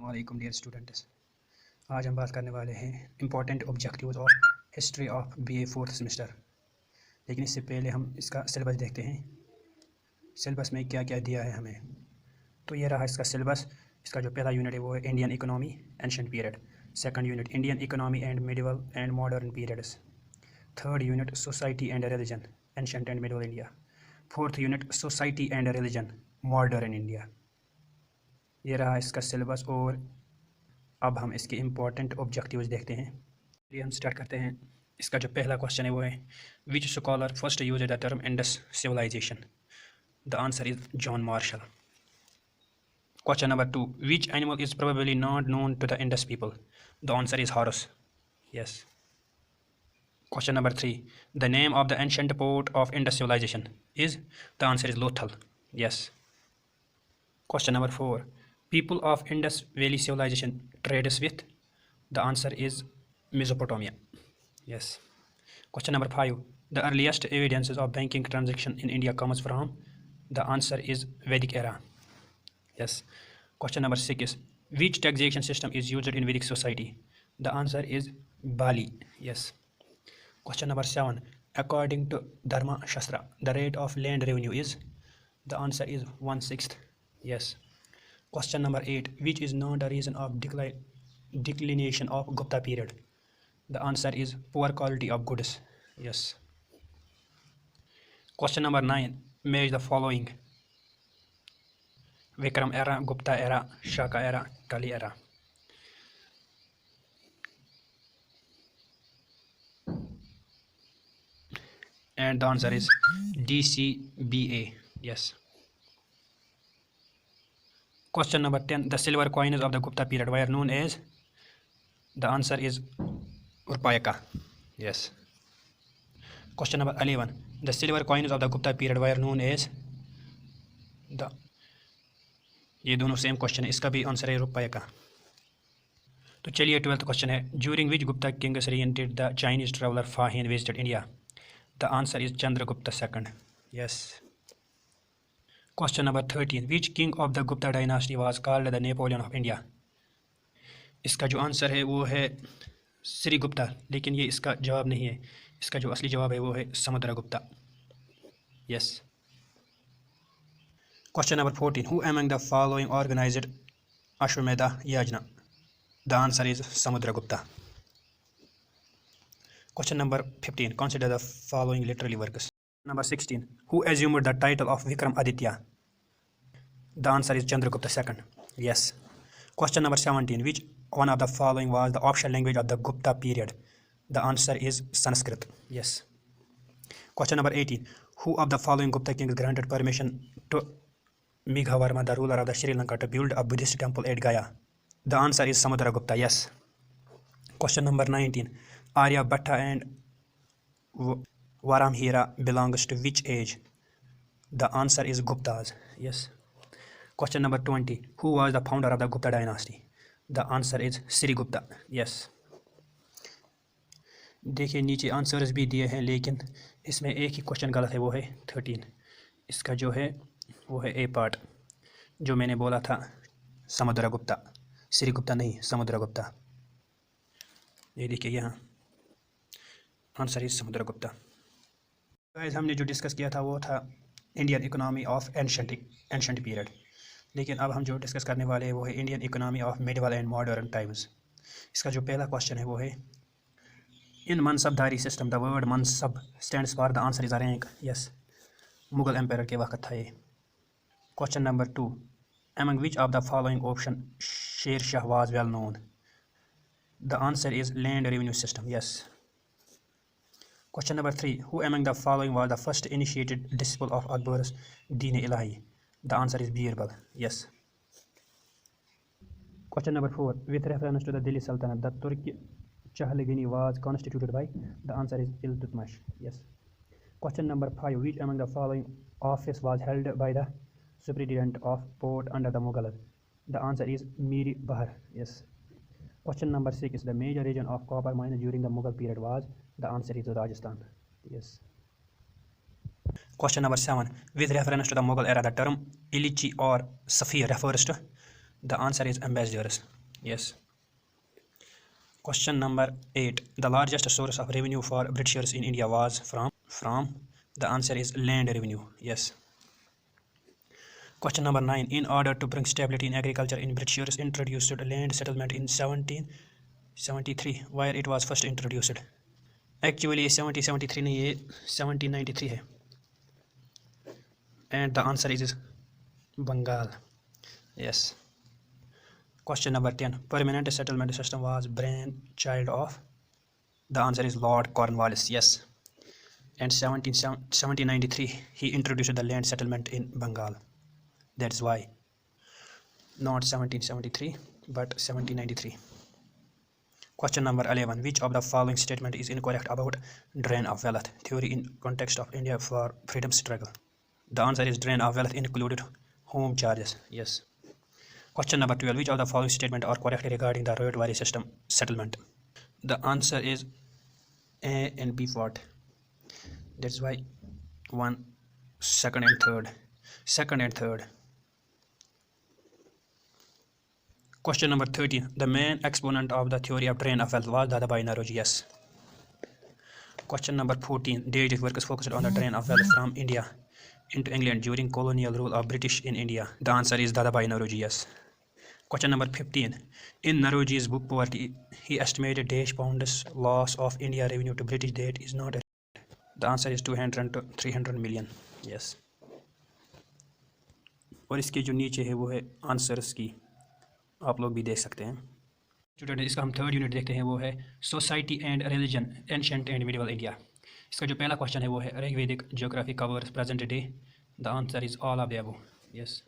अस्सलामुअलैकुम dear students. आज हम बात करने वाले हैं important objectives of history of BA fourth semester. लेकिन इससे पहले हम इसका सिलेबस देखते हैं। सिलेबस में क्या क्या दिया है हमें। तो ये रहा इसका सिलेबस। इसका जो पहला यूनिट है वो है Indian economy ancient period. Second unit Indian economy and medieval and modern periods. Third unit society and religion ancient and medieval India. Fourth unit society and religion modern India. ये रहा इसका syllabus और अब हम इसके इम्पॉर्टेंट ऑब्जेक्टिव्स देखते हैं। चलिए हम स्टार्ट करते हैं। इसका जो पहला क्वेश्चन है वो है which scholar first use the term Indus civilization. The answer is John Marshall. Question number 2 which animal is probably not known to the Indus people. The answer is horse. Yes. Question number 3 the name of the ancient port of Indus civilization is. The answer is Lothal. Yes. Question number 4 people of Indus Valley civilization trades with. The answer is Mesopotamia. Yes. Question number 5 the earliest evidences of banking transaction in India comes from. The answer is Vedic era. Yes. Question number 6 which taxation system is used in Vedic society. The answer is Bali. Yes. Question number 7 according to Dharma Shastra the rate of land revenue is. The answer is 1/6. Yes. Question number 8 which is not a reason of declination of Gupta period. The answer is poor quality of goods. Yes. Question number 9 match the following: Vikram era, Gupta era, Shaka era, Kali era. And the answer is DCBA. Yes. Question number 10 the silver coins of the Gupta period were known as. The answer is Urpayaka. Yes. Question number 11 the silver coins of the Gupta period were known as. The ये दोनों same question है, इसका भी answer है रुपया। तो चलिए 12th question है during which Gupta kings reign did the Chinese traveller Fahien visited India. The answer is Chandragupta second. Yes. Question number 13 which king of the Gupta dynasty was called the Napoleon of India. इसका जो answer है वो है श्रीगुप्ता, लेकिन ये इसका जवाब नहीं है। इसका जो असली जवाब है वो है Samudragupta. Yes. Question number 14 who among the following organised Ashvamedha yajna. The answer is Samudragupta. Question number 15 consider the following literary works. Number 16 who assumed the title of Vikram Aditya. The answer is Chandragupta II. Yes. Question number 17 which one of the following was the official language of the Gupta period. The answer is Sanskrit. Yes. Question number 18 who of the following Gupta kings granted permission to Meghavarma the ruler of the Sri Lanka to build a Buddhist temple at Gaya. The answer is Samudragupta. Yes. Question number 19 Aryabhatta and Varamhira belongs to which age. The answer is Guptas. Yes. Question number 20 who was the founder of the Gupta dynasty. The answer is Srigupta. Yes. देखिए नीचे answers भी दिए हैं, लेकिन इसमें एक ही question गलत है, वो है 13। इसका जो है वो है ए पार्ट, जो मैंने बोला था समुद्रगुप्ता, श्रीगुप्ता नहीं, समुद्रगुप्ता। ये देखिए यहाँ आंसर इज समुद्रगुप्ता। गाइस हमने जो डिस्कस किया था वो था Indian economy of ancient period, लेकिन अब हम जो डिस्कस करने वाले हैं वो है Indian economy of medieval and modern times. इसका जो पहला क्वेश्चन है वो है in Mansabdari system the word mansab stands for. The answer is a rank. Yes. Mughal empire के वक्त था ये। Question number 2 among which of the following option Sher Shah was well known. The answer is land revenue system. Yes. Question number 3 who among the following was the first initiated disciple of Akbar's Deen Ilahi. The answer is Birbal. Yes. Question number 4 with reference to the Delhi Sultanate the Turki Chahalgini was constituted by. The answer is Iltutmish. Yes. Question number 5 which among the following office was held by the superintendent of port under the Mughals. The answer is Miri Bahar. Yes. Question number 6 the major region of copper mines during the Mughal period was. The answer is Rajasthan. Yes. Question number 7 with reference to the Mughal era the term Ilichi or Safir refers to. The answer is ambassadors. Yes. Question number 8. The largest source of revenue for Britishers in India was from. The answer is land revenue. Yes. Question number 9. In order to bring stability in agriculture, in Britishers introduced land settlement in 1773, where it was first introduced. Actually 1773 नहीं, ये 1793 है. And the answer is Bengal. Yes. Question number 10. Permanent settlement system was brainchild of. The answer is Lord Cornwallis. Yes. And 1793 he introduced the land settlement in Bengal. That's why. Not 1773 but 1793. Question number 11. Which of the following statement is incorrect about drain of wealth theory in context of India for freedom struggle? The answer is drain of wealth included home charges. Yes. Question number 12. Which of the following statements are correct regarding the Rohit Valley system settlement? The answer is A and B part. That's why 1, 2nd and 3rd. 2nd and 3rd. Question number 13. The main exponent of the theory of drain of wealth was Dadabhai Naoroji. Yes. Question number 14. Dage's work is focused on the drain of wealth from India into England during colonial rule of British in India. The answer is Dadabhai Naoroji. Yes. Question number 15. In Naoroji's book Poverty, he estimated £pounds loss of India revenue to British that is not. The answer is 200 to 300 million. Yes. और इसके जो नीचे है वो है answers की, आप लोग भी देख सकते हैं. स्टूडेंट इसका हम 3rd यूनिट देखते हैं, वो है society and religion ancient and medieval India. इसका जो पहला क्वेश्चन है वो है Rigvedic geography covers present day. The answer is all of the above. Yes.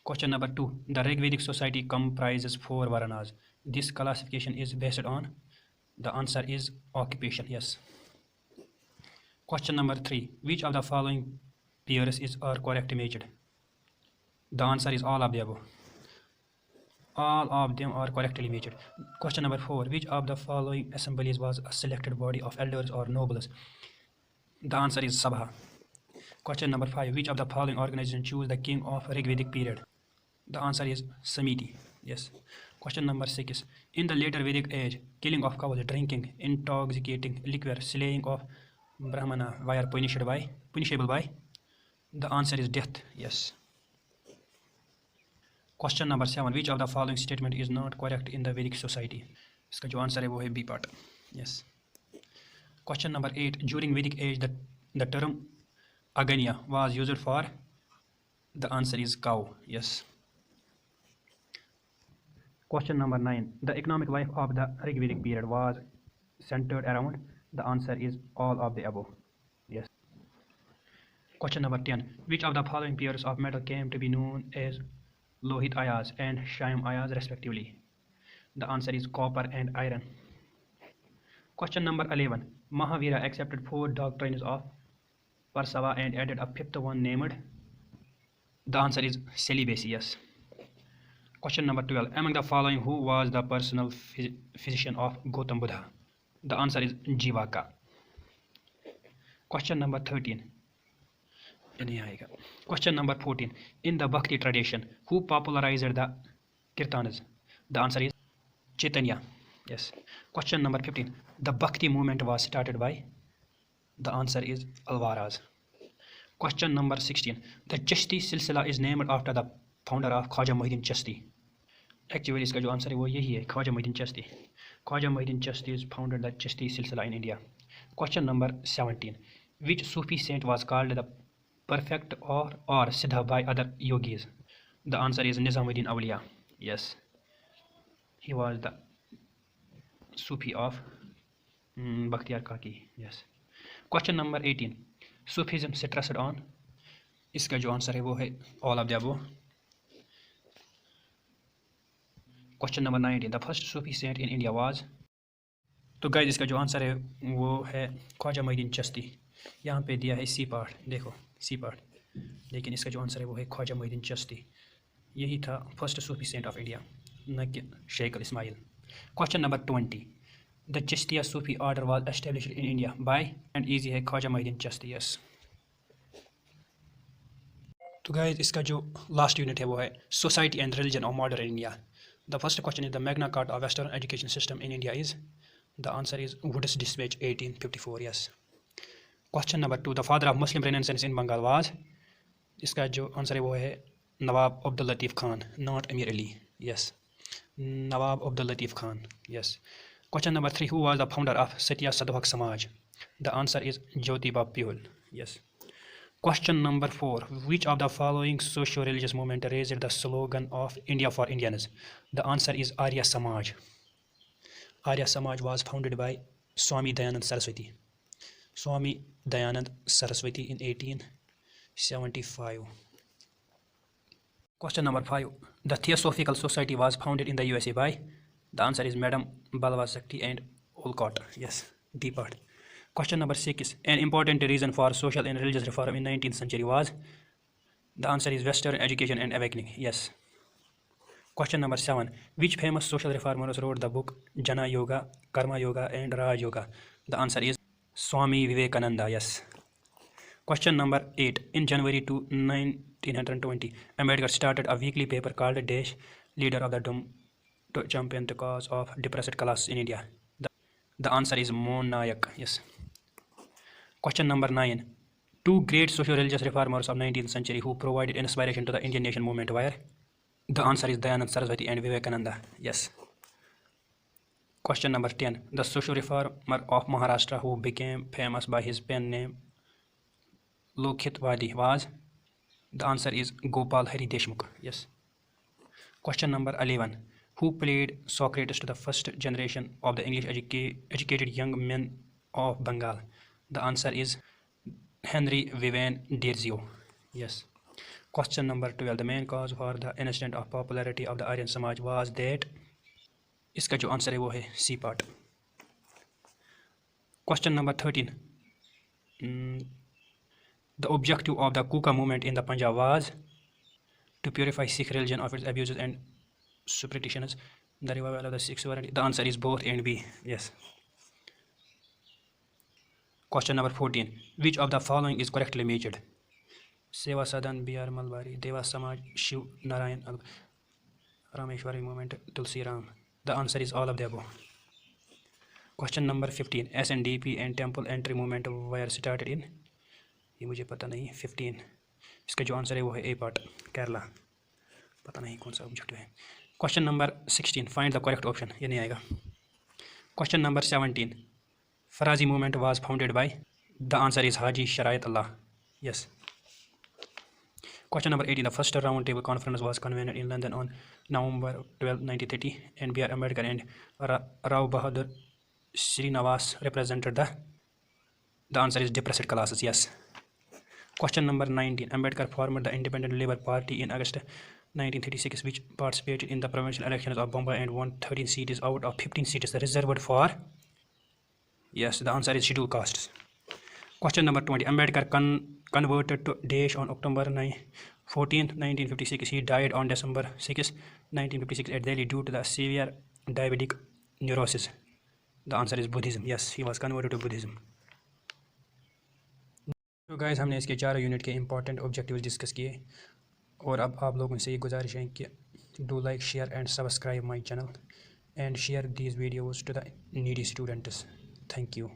Question number 2. The Rigvedic society comprises 4 Varanas. This classification is based on. The answer is occupation. Yes. Question number 3. Which of the following pairs are correctly matched? The answer is all of the above. All of them are correctly matched. Question number 4. Which of the following assemblies was a selected body of elders or nobles? The answer is Sabha. Question number 5. Which of the following organizations choose the king of Rigvedic period? The answer is Samiti. Yes. Question number 6. In the later Vedic age, killing of cows, drinking intoxicating liquor, slaying of Brahmana were punishable by. The answer is death. Yes. Question number 7. Which of the following statement is not correct in the Vedic society? इसका जो answer है वो है B part. Yes. Question number 8. During Vedic age, the term Aganya was used for. The answer is cow. Yes. Question number 9. The economic life of the Rigvedic period was centered around. The answer is all of the above. Yes. Question number 10. Which of the following pairs of metal came to be known as Lohit ayas and Shyam ayas respectively? The answer is copper and iron. Question number 11. Mahavira accepted 4 doctrines of Parsava and added a 5th one named. The answer is celibacy. Yes. Question number 12. Among the following, who was the personal physician of Gautam Buddha? The answer is Jivaka. Question number 13. Question number 14. In the Bhakti tradition, who popularized the Kirtanas? The answer is Chaitanya. Yes. Question number 15. The Bhakti movement was started by. The answer is Alvaras. Question number 16. The Chashti Silsila is named after the founder of Khwaja Muhyiddin Chashti. Actually इसका जो answer है वो यही है, Khwaja Mohiuddin Chishti. Khwaja Mohiuddin Chishti is founded the Chashti Silsila in India. Question number 17. Which Sufi saint was called the perfect or Siddha by other yogis? The answer is Nizamuddin Awliya. Yes. He was the Sufi of Bakhtiyar Kaki. Yes. Question number 18. Sufism stressed on. इसका जो answer है वो है all of the above. Question number 19. The first Sufi saint in India was. तो guys इसका जो answer है वो है ख्वाजा मोहिद्दीन चिश्ती. यहाँ पे दिया है सी पार्ट, देखो सी पार्ट, लेकिन इसका जो आंसर है वो है ख्वाजा मोहिद्दीन चिश्ती. यही था first Sufi saint of India, न कि Sheikh Ismail. Question number 20. The Chishtiya Sufi order was established in India by, and easy है ख्वाजा मोहिद्दीन चिश्ती. यस. तो गाइस इसका जो लास्ट यूनिट है वो है society and religion of modern India. The first question is the Magna Carta of western education system in India is, the answer is Wood's despatch 1854। Yes. Question number 2, the father of Muslim renaissance in Bengal was, इसका जो answer है वो है Nawab Abdul Latif Khan, not Amir Ali. Yes, Nawab Abdul Latif Khan. Yes. Question number 3, who was the founder of Satya Shodhak Samaj, the answer is Jyotiba Phule. Yes. Question number 4, which of the following socio-religious movement raised the slogan of India for Indians? The answer is Arya Samaj. Arya Samaj was founded by Swami Dayanand Saraswati. Swami Dayanand Saraswati in 1875. Question number 5, the Theosophical Society was founded in the USA by? The answer is Madam Balwa Sakti and Olcott. Yes, D part. Question number 6, an important reason for social and religious reform in 19th century was? The answer is Western education and awakening. Yes. Question number 7, which famous social reformers wrote the book Jana Yoga, Karma Yoga and Raj Yoga? The answer is Swami Vivekananda. Yes. Question number 8, in January 1920, Ambedkar started a weekly paper called Dash, leader of the Dum to champion the cause of depressed class in India. The answer is Mon Nayak. Yes. Question number 9, two great socio-religious reformers of 19th century who provided inspiration to the Indian nation movement were? The answer is Dayanand Saraswati and Vivekananda. Yes. Question number 10, the social reformer of Maharashtra who became famous by his pen name Lokhitwadi was? The answer is Gopal Hari Deshmukh. Yes. Question number 11, who played Socrates to the first generation of the English educated young men of Bengal? The answer is Henry Vivian Derzio. Yes. Question number 12, the main cause for the instant of popularity of the Aryan Samaj was that? इसका जो answer है वो है C part. Question number 13, the objective of the Kuka movement in the Punjab was? To purify Sikh religion of its abuses and superstitions, the revival of the Sikh sovereignty. The answer is both and B. Yes. Question number 14, which of the following is correctly matched? Seva Sadan, B.R. Malbari, Deva Samaj, Shiv Narayan, Rameshwari movement, Tulsi Ram. The answer is all of the above. Question number 15, SNDP and temple entry movement were started in? ये मुझे पता नहीं। 15, इसका जो answer है वो है ए part, Kerala. पता नहीं कौन सा ऑब्जेक्टिव है। Question number 16, find the correct option, ये नहीं आएगा। Question number 17, Farazi movement was founded by? The answer is Haji Sharayat Allah. Yes. Question number 18, the first round table conference was convened in London on November 12, 1930, and B.R. Ambedkar and Rao Bahadur Srinivas represented the? The answer is depressed classes. Yes. Question number 19, Ambedkar formed the Independent Labour Party in August 1936, which participated in the provincial elections of Bombay and won 13 seats out of 15 seats reserved for? Yes, the answer is scheduled castes. Question number 20, Ambedkar converted to Daesh on October 14, 1956. He died on December 6, 1956 at Delhi due to the severe diabetic neurosis. The answer is Buddhism. Yes, he was converted to Buddhism. तो guys हमने इसके 4 unit के important objectives discuss किए, और अब आप लोगों से ये गुजारिश है कि do like, share and subscribe my channel and share these videos to the needy students. Thank you.